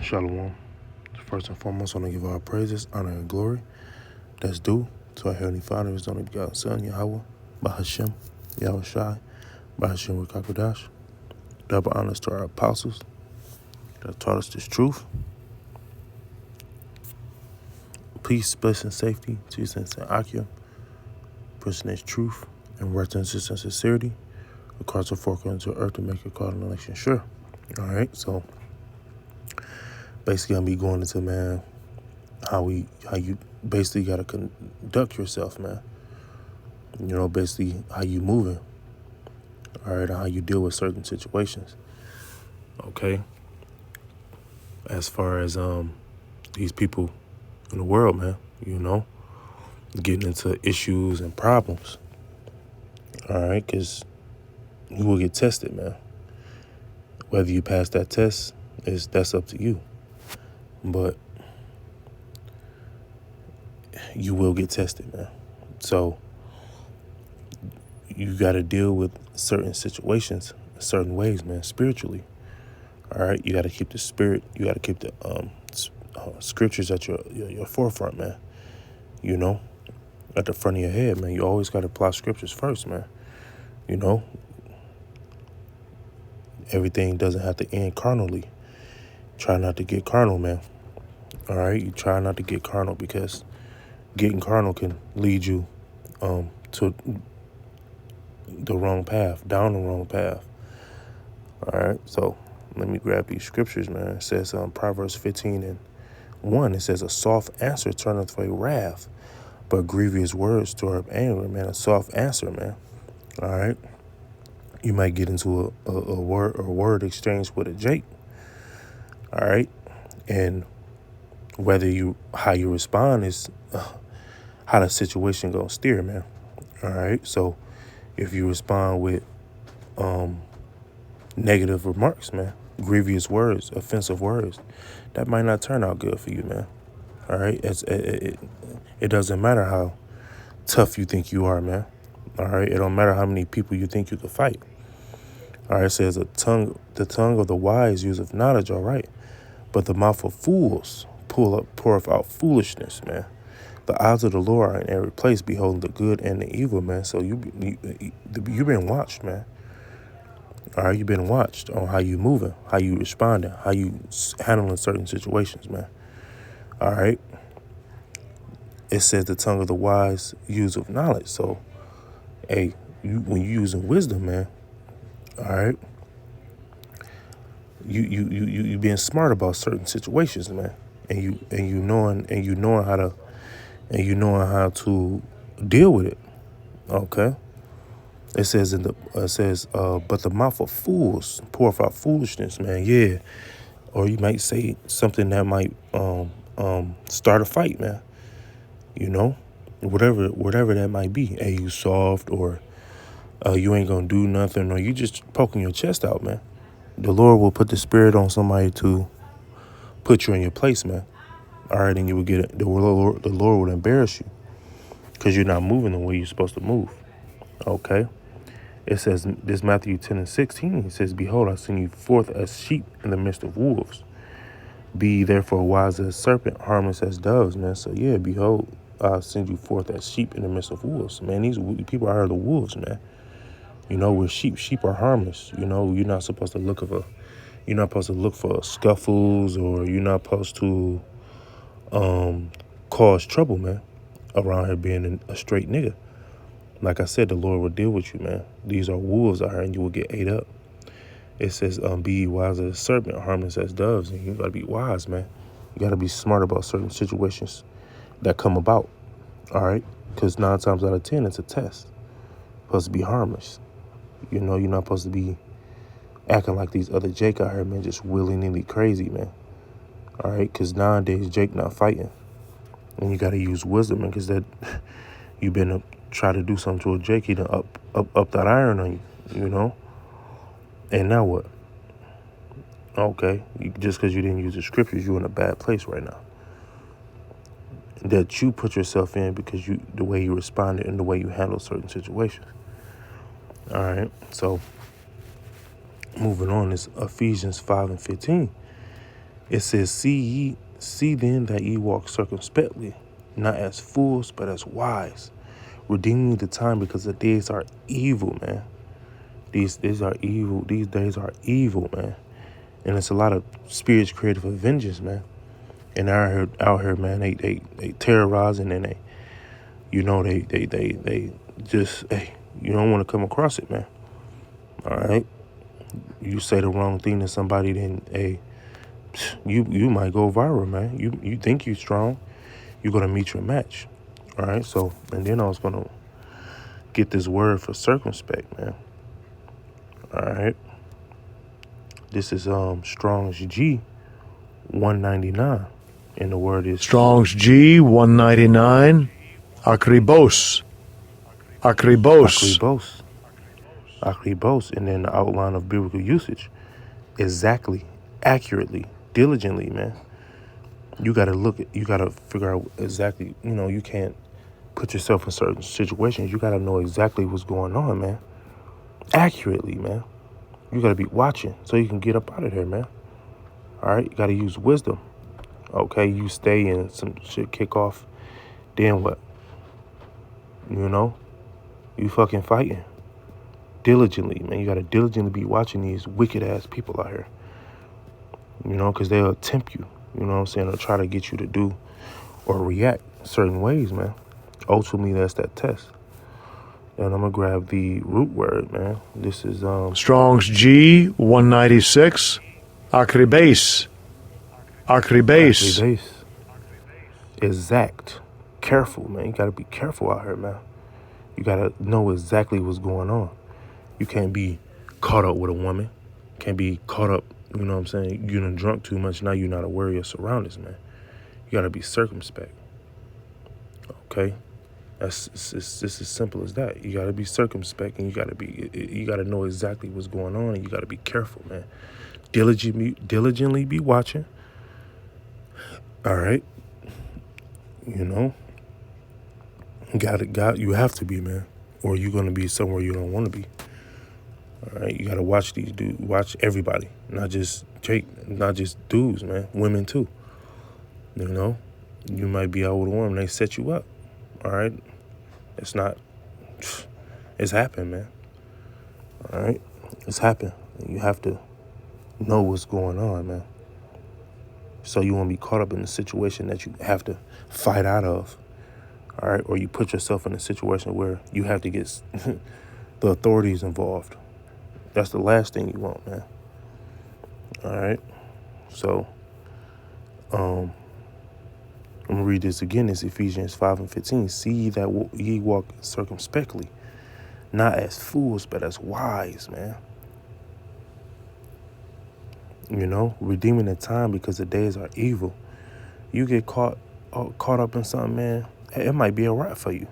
Shalom. First and foremost, I want to give our praises, honor, and glory that's due to our Heavenly Father, His only begotten Son, Yahweh, Bahashem, Yahweh Shai, Bahashem Rikakodash. Double honors to our apostles that taught us this truth. Peace, blessing, safety to your sense and Akia, pushing this truth and reverence and sincerity across the fork into earth to make your call and election sure. All right, so basically, I'm be going into, man, how you basically got to conduct yourself, man. You know, basically how you moving, all right, and how you deal with certain situations, okay? As far as these people in the world, man, you know, getting into issues and problems, all right, because you will get tested, man. Whether you pass that test, that's up to you, but you will get tested, man. So you got to deal with certain situations certain ways, man, spiritually. All right, you got to keep the spirit. You got to keep the scriptures at your forefront, man. You know, at the front of your head, man. You always got to apply scriptures first, man. You know, everything doesn't have to end carnally. Try not to get carnal, man. All right, you try not to get carnal because getting carnal can lead you to the wrong path, down the wrong path. All right, so let me grab these scriptures, man. It says Proverbs 15:1. It says, a soft answer turneth away wrath, but grievous words stir up anger, man. A soft answer, man. All right. You might get into a word exchange with a Jake. All right. And how you respond is how the situation gonna steer, man. All right. So if you respond with negative remarks, man, grievous words, offensive words, that might not turn out good for you, man. All right. It doesn't matter how tough you think you are, man. All right. It don't matter how many people you think you could fight. All right. It says the tongue of the wise useth knowledge. All right. But the mouth of fools poureth out foolishness, man. The eyes of the Lord are in every place, beholding the good and the evil, man. So you've been watched, man. All right, you've been watched on how you moving, how you responding, how you handling certain situations, man. All right. It says the tongue of the wise useth knowledge. So, hey, when you're using wisdom, man, all right, you being smart about certain situations, man, and you knowing how to deal with it. Okay. It says but the mouth of fools poureth out foolishness, man. Yeah. Or you might say something that might start a fight, man. You know, whatever that might be. Hey, you soft, or you ain't gonna do nothing, or you just poking your chest out, man. The Lord will put the spirit on somebody to put you in your place, man. All right, and you will get it. The Lord will embarrass you because you're not moving the way you're supposed to move. Okay. It says, this Matthew 10:16, it says, behold, I send you forth as sheep in the midst of wolves. Be therefore wise as serpent, harmless as doves, man. So yeah, behold, I send you forth as sheep in the midst of wolves. Man, these people are the wolves, man. You know, we're sheep. Sheep are harmless. You know, you're not supposed to look for scuffles, or you're not supposed to cause trouble, man, around here being a straight nigga. Like I said, the Lord will deal with you, man. These are wolves out here, and you will get ate up. It says, be wise as a serpent, harmless as doves. And you got to be wise, man. You got to be smart about certain situations that come about, all right? Because 9 times out of 10, it's a test. Supposed to be harmless. You know, you're not supposed to be acting like these other Jake out here, man, just willy-nilly crazy, man. All right? Because nowadays, Jake not fighting. And you got to use wisdom, man, because you've been try to do something to a Jake, he done up that iron on you, you know? And now what? Okay, just because you didn't use the scriptures, you're in a bad place right now. That you put yourself in because the way you responded and the way you handle certain situations. All right, so moving on is Ephesians 5:15. It says, see then that ye walk circumspectly, not as fools, but as wise, redeeming the time because the days are evil, man. These days are evil. These days are evil, man. And it's a lot of spirits created for vengeance, man. And out here, man, they terrorizing and they just, hey, you don't want to come across it, man. All right. You say the wrong thing to somebody, then, hey, you might go viral, man. You think you strong, you're gonna meet your match. All right. So, and then I was gonna get this word for circumspect, man. All right. This is Strong's G 199, and the word is Strong's G 199. Akribos. akribos. Akribos, and then the outline of biblical usage. Exactly, accurately, diligently, man. You gotta you gotta figure out exactly, you can't put yourself in certain situations. You gotta know exactly what's going on, man. Accurately, man. You gotta be watching so you can get up out of there, man. All right, you gotta use wisdom. Okay, you stay and some shit kick off, then what? You fucking fighting. Diligently, man. You gotta diligently be watching these wicked ass people out here. Because they'll tempt you, you know what I'm saying, or try to get you to do or react certain ways, man. Ultimately, that's that test. And I'm gonna grab the root word, man. This is Strong's G 196. Akribes. base. Exact. Careful, man. You gotta be careful out here, man. You gotta know exactly what's going on. You can't be caught up with a woman. Can't be caught up, you know what I'm saying? You done drunk too much, now you're not aware of your surroundings, man. You gotta be circumspect. Okay? It's just as simple as that. You gotta be circumspect, and you gotta know exactly what's going on, and you gotta be careful, man. Diligently be watching. All right? You have to be, man, or you're gonna be somewhere you don't want to be. All right, you gotta watch these dudes, watch everybody, not just Jake, not just dudes, man, women too. You might be out with a woman, they set you up. All right, it's happened, man. All right, it's happened. You have to know what's going on, man. So you won't be caught up in a situation that you have to fight out of. All right, or you put yourself in a situation where you have to get the authorities involved. That's the last thing you want, man. All right. So, I'm going to read this again. It's Ephesians 5:15. See ye that ye walk circumspectly, not as fools, but as wise, man. Redeeming the time because the days are evil. You get caught up in something, man, it might be a wrap for you.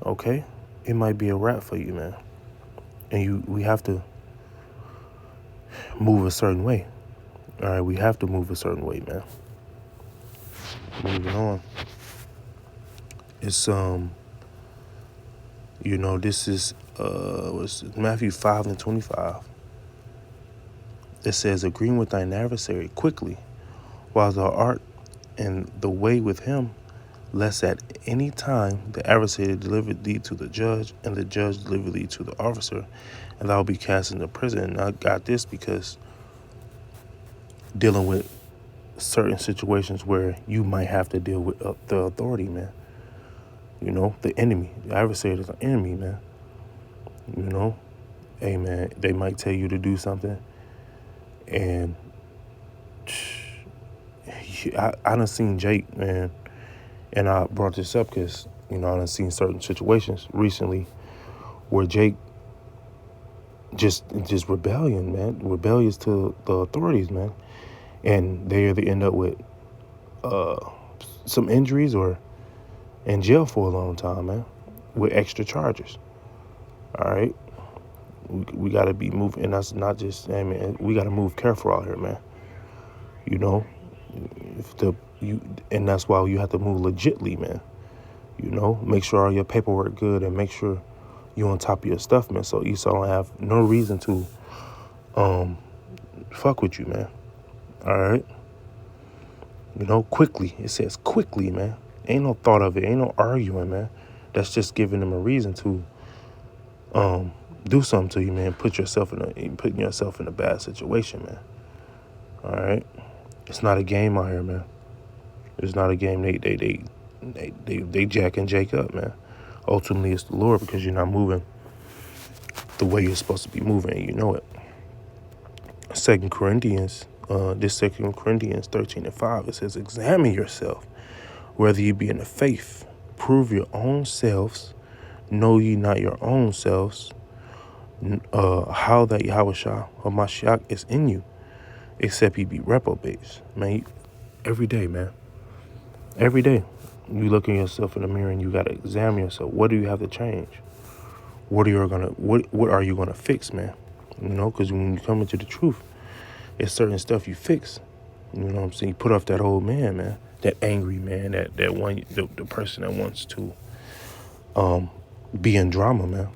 Okay? It might be a wrap for you, man. And we have to move a certain way. All right, we have to move a certain way, man. Moving on. It's this is Matthew 5:25. It says, agreeing with thine adversary quickly, while thou art in the way with him, lest at any time the adversary deliver thee to the judge, and the judge deliver thee to the officer, and thou be cast into prison. And I got this because dealing with certain situations where you might have to deal with the authority, man. The enemy. The adversary is an enemy, man. Hey, man, they might tell you to do something, and I done seen Jake, man, and I brought this up because, I done seen certain situations recently where Jake just rebellion, man, rebellious to the authorities, man, and they either end up with some injuries or in jail for a long time, man, with extra charges. All right, we got to be moving, and that's not just, man, we got to move careful out here, man. And that's why you have to move legitly, man. Make sure all your paperwork good, and make sure you're on top of your stuff, man. So Esau don't have no reason to fuck with you, man. All right. Quickly. It says quickly, man. Ain't no thought of it. Ain't no arguing, man. That's just giving them a reason to do something to you, man. Putting yourself in a bad situation, man. All right. It's not a game out here, man. It's not a game. They Jack and Jake up, man. Ultimately, it's the Lord, because you're not moving the way you're supposed to be moving, and you know it. Second Corinthians 13:5, it says, examine yourself, whether you be in the faith. Prove your own selves. Know ye not your own selves, how that Yahushua or Mashiach is in you, except ye be reprobates. Man, every day, man. Every day. You look at yourself in the mirror and you got to examine yourself. What do you have to change? What are you gonna fix, man? Because when you come into the truth, it's certain stuff you fix. You know what I'm saying? You put off that old man. That angry man, that one, the person that wants to be in drama, man.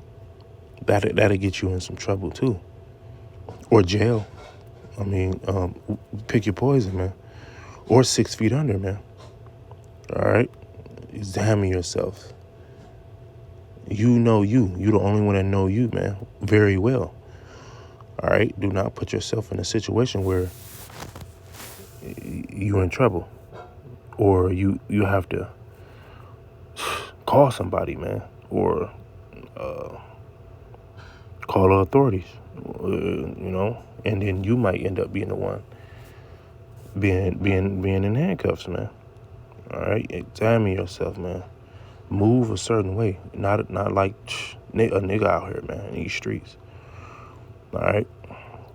That'll get you in some trouble too, or jail. I mean, pick your poison, man, or 6 feet under, man. All right, examine yourself. You know you. You the only one that know you, man, very well. All right, do not put yourself in a situation where you're in trouble, or you have to call somebody, man, or call the authorities, and then you might end up being the one being in handcuffs, man. All right, examine yourself, man. Move a certain way, not like a nigga out here, man, in these streets. All right,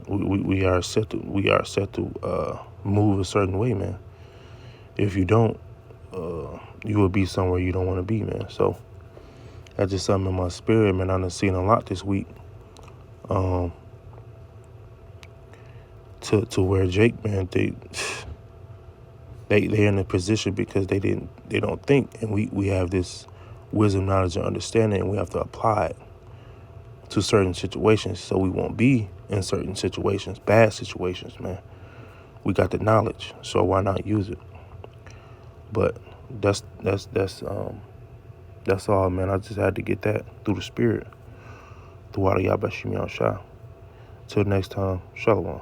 we are set to move a certain way, man. If you don't, you will be somewhere you don't want to be, man. So that's just something in my spirit, man. I done seen a lot this week. To where Jake, man, they're in a position because they don't think, and we have this wisdom, knowledge, and understanding, and we have to apply it to certain situations so we won't be in certain situations, bad situations, man. We got the knowledge, so why not use it? But that's all, man. I just had to get that through the spirit. Through Yahweh Shemi Shah. Till next time, Shalom.